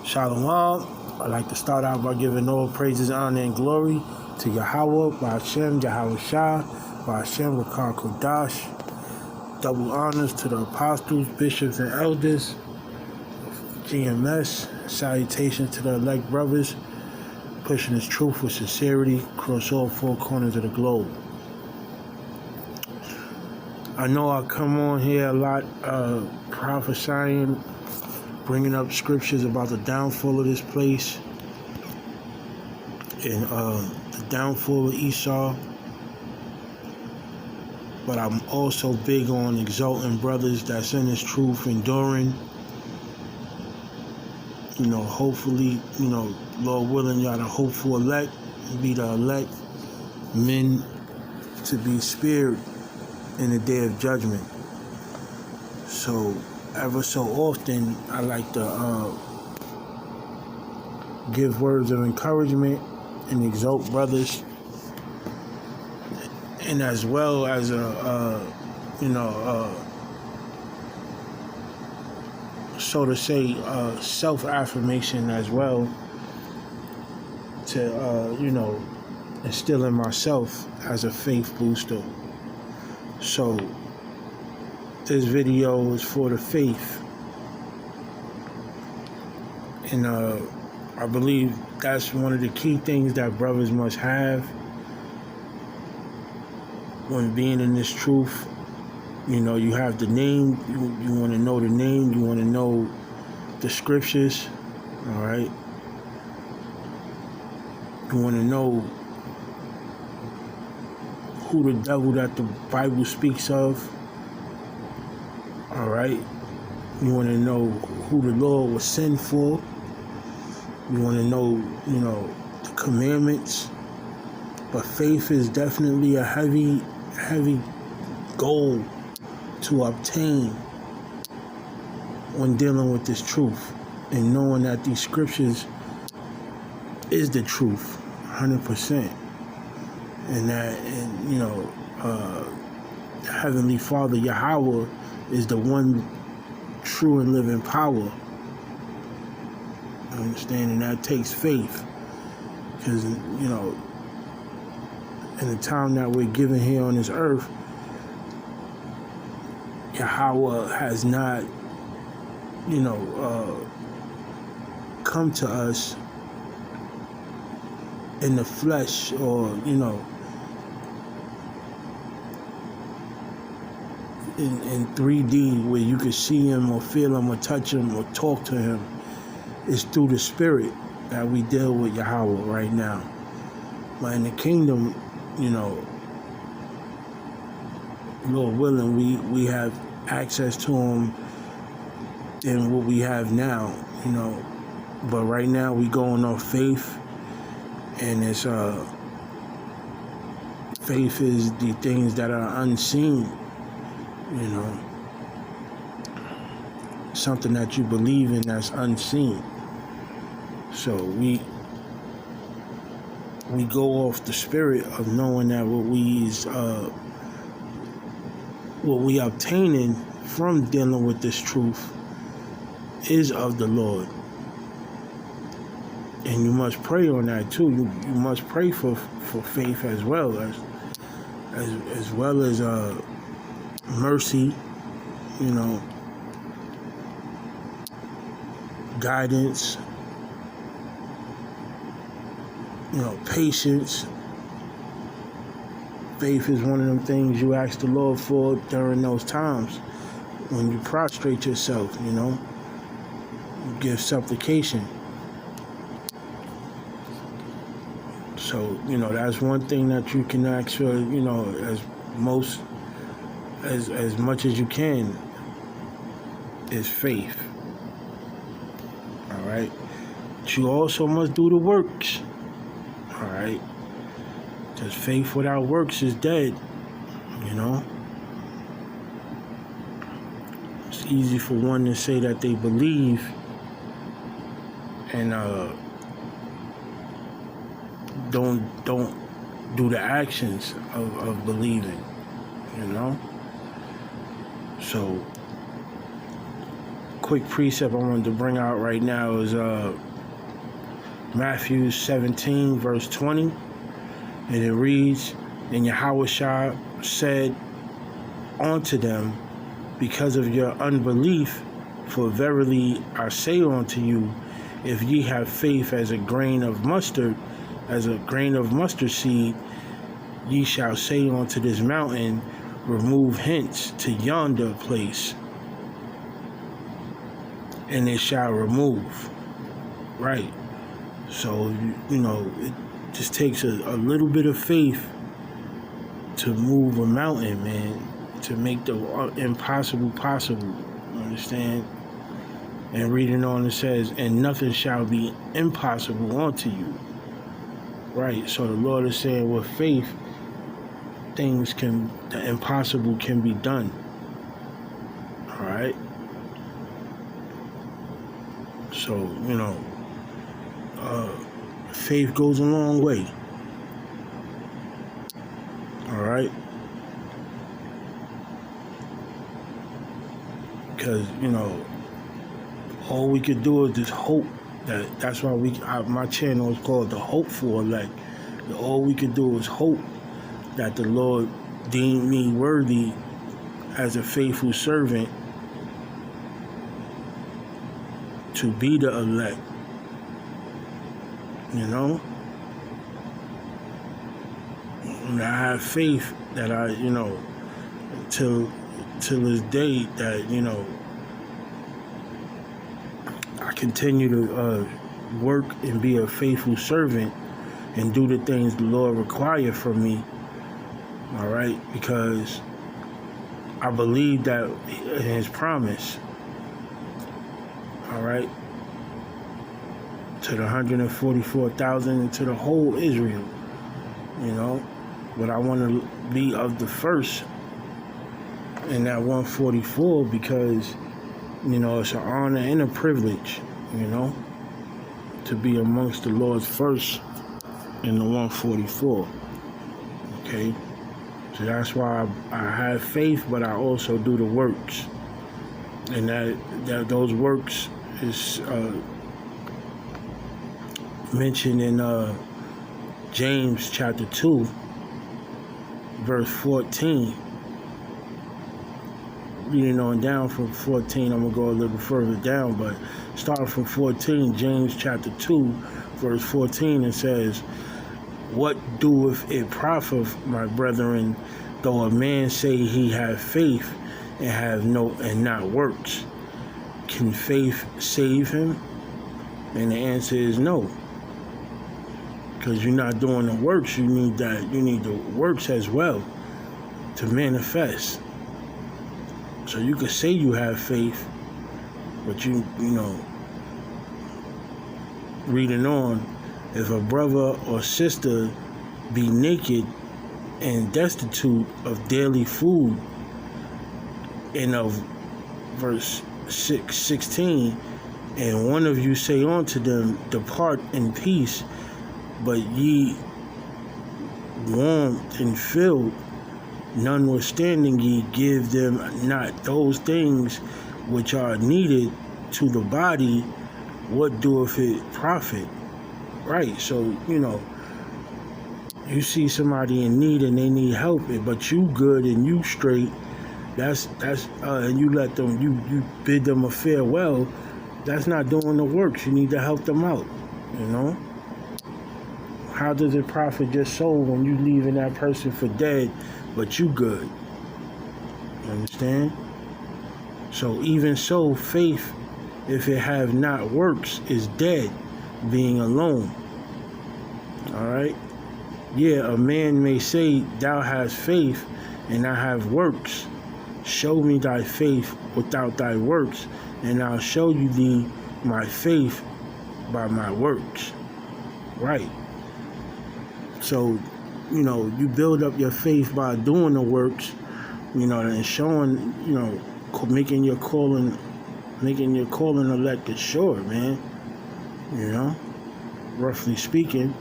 Shalom. I'd like to start out by giving all praises, honor, and glory to Yahweh, Ba'ashem, Yahweh Shah, Ba'ashem, Rakar Kodash. Double honors to the apostles, bishops, and elders, GMS. Salutations to the elect brothers, pushing this truth with sincerity across all four corners of the globe. I know I come on here a lot prophesying, bringing up scriptures about the downfall of this place and the downfall of Esau. But I'm also big on exalting brothers that's in this truth, enduring. Hopefully, Lord willing, y'all the hopeful elect, be the elect men to be spared in the day of judgment. So, ever so often, I like to give words of encouragement and exalt brothers, and as well as so to say, self-affirmation as well, to instill in myself as a faith booster. So this video is for the faith, and I believe that's one of the key things that brothers must have when being in this truth. You have the name, you want to know the name, you want to know the scriptures, all right? You want to know who the devil that the Bible speaks of, all right? You want to know who the Lord was sent for. You want to know, the commandments. But faith is definitely a heavy goal to obtain when dealing with this truth and knowing that these scriptures is the truth 100%, and that the Heavenly Father Yahweh is the one true and living power. Understanding that takes faith, because in the time that we're given here on this earth, Yahweh has not, come to us in the flesh, or, in 3D where you can see him or feel him or touch him or talk to him. It's through the spirit that we deal with Yahweh right now. But in the kingdom, Lord willing, we have access to him than what we have now, But right now we going off faith, and it's faith is the things that are unseen, something that you believe in that's unseen. So we go off the spirit of knowing that what we obtaining from dealing with this truth is of the Lord. And you must pray on that too. You must pray for faith as well as mercy, guidance, patience. Faith is one of them things you ask the Lord for during those times when you prostrate yourself, you give supplication. So, that's one thing that you can ask for, as much as you can, is faith. All right? But you also must do the works. All right? Because faith without works is dead, It's easy for one to say that they believe and don't do the actions of believing, So quick precept I wanted to bring out right now is Mathew 17, verse 20. And it reads, And Yahushua said unto them, Because of your unbelief, for verily I say unto you, if ye have faith as a grain of mustard seed, ye shall say unto this mountain, Remove hence to yonder place, and it shall remove. Right. So, it just takes a little bit of faith to move a mountain, man, to make the impossible possible. Understand? And reading on, it says, and nothing shall be impossible unto you. Right. So the Lord is saying with faith, the impossible can be done. All right. So, faith goes a long way. All right. Because, all we could do is just hope. That's why my channel is called The Hopeful Elect. All we could do is hope that the Lord deemed me worthy as a faithful servant to be the elect. And I have faith that till this day that, I continue to work and be a faithful servant and do the things the Lord requires from me. All right, because I believe that in His promise. All right, to the 144,000 and to the whole Israel. But I want to be of the first in that 144 because, it's an honor and a privilege, to be amongst the Lord's first in the 144. Okay? So that's why I have faith, but I also do the works. And that those works is mentioned in James chapter 2, verse 14. Reading on down from 14, I'm going to go a little further down, but starting from 14, James chapter 2, verse 14, it says, What doeth it profit, my brethren, though a man say he have faith and not works? Can faith save him? And the answer is no. Because you're not doing the works, you need the works as well to manifest. So you could say you have faith, but reading on, if a brother or sister be naked and destitute of daily food, and of verse 16, and one of you say unto them, Depart in peace, but ye warmed and filled, notwithstanding ye give them not those things which are needed to the body, what doeth it profit? Right, so, you see somebody in need and they need help, but you good and you straight, and you let them, you bid them a farewell, that's not doing the works. You need to help them out, How does it profit your soul when you leaving that person for dead, but you good? You understand? So even so, faith, if it have not works, is dead, being alone. All right? Yeah, a man may say, Thou hast faith, and I have works. Show me thy faith without thy works, and I'll show you thee my faith by my works. Right? So, you build up your faith by doing the works, and showing, making your calling elected sure, man. Roughly speaking.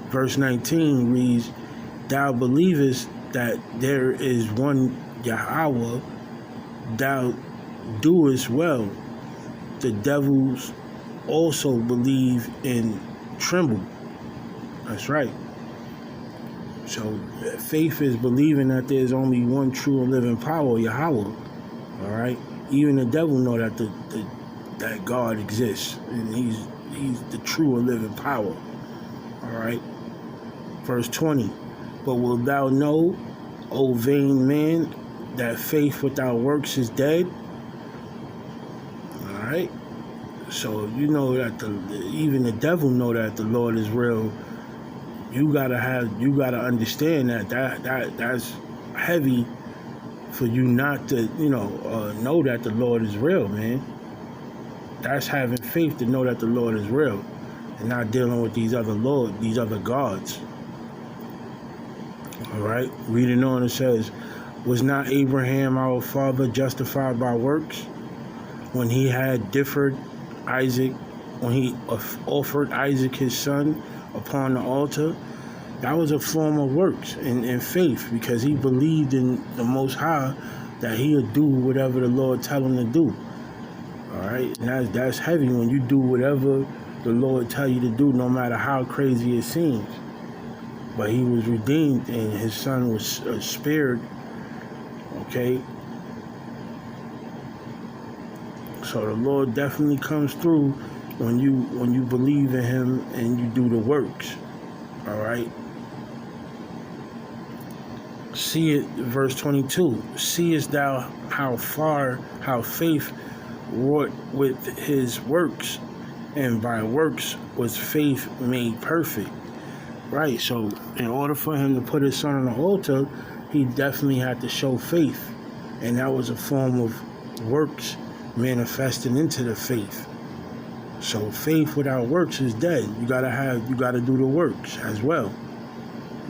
Verse 19 reads, Thou believest that there is one Yahweh, thou doest well. The devils also believe and tremble. That's right. So faith is believing that there's only one true and living power, Yahweh. All right. Even the devil know that that God exists, and he's the true and living power. All right. Verse 20. But wilt thou know, O vain man, that faith without works is dead? All right. So you know that even the devil know that the Lord is real. You gotta understand that's heavy for you not to know that the Lord is real, man. That's having faith to know that the Lord is real, and not dealing with these other gods. All right. Reading on, it says, was not Abraham our father justified by works when he had offered Isaac his son upon the altar? That was a form of works and faith, because he believed in the Most High that he would do whatever the Lord tell him to do. All right, and that's heavy when you do whatever the Lord tell you to do, no matter how crazy it seems. But he was redeemed and his son was spared. Okay. So the Lord definitely comes through when you believe in him and you do the works. All right. See it, verse 22. Seest thou how faith wrought with his works, and by works was faith made perfect. Right. So in order for him to put his son on the altar, he definitely had to show faith, and that was a form of works manifesting into the faith. So faith without works is dead. You gotta do the works as well.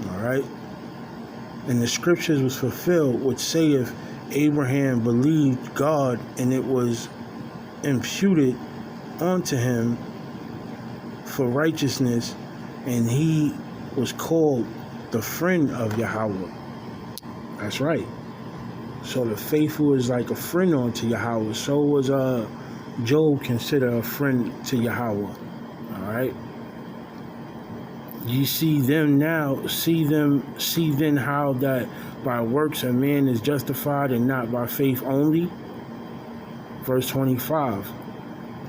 All right. And the scriptures was fulfilled, which saith, Abraham believed God, and it was imputed unto him for righteousness, and he was called the friend of Yahweh. That's right. So the faithful is like a friend unto Yahweh. So was Job considered a friend to Yahweh. All right. Ye see them now, see then how that by works a man is justified, and not by faith only. Verse 25.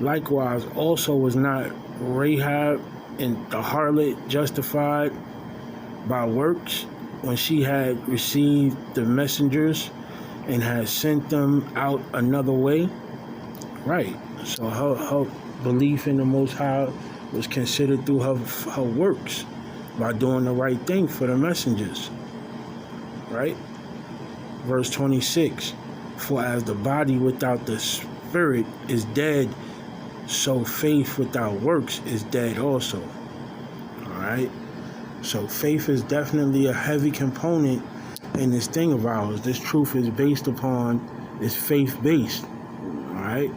Likewise also was not Rahab and the harlot justified by works, when she had received the messengers and had sent them out another way? Right. So her belief in the Most High was considered through her works, by doing the right thing for the messengers. Right? Verse 26. For as the body without the spirit is dead, so faith without works is dead also. All right? So faith is definitely a heavy component in this thing of ours. This truth is based upon, is faith-based. All right?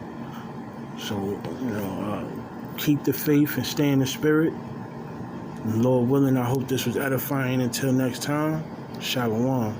So, keep the faith and stay in the spirit. And Lord willing, I hope this was edifying. Until next time, Shalom.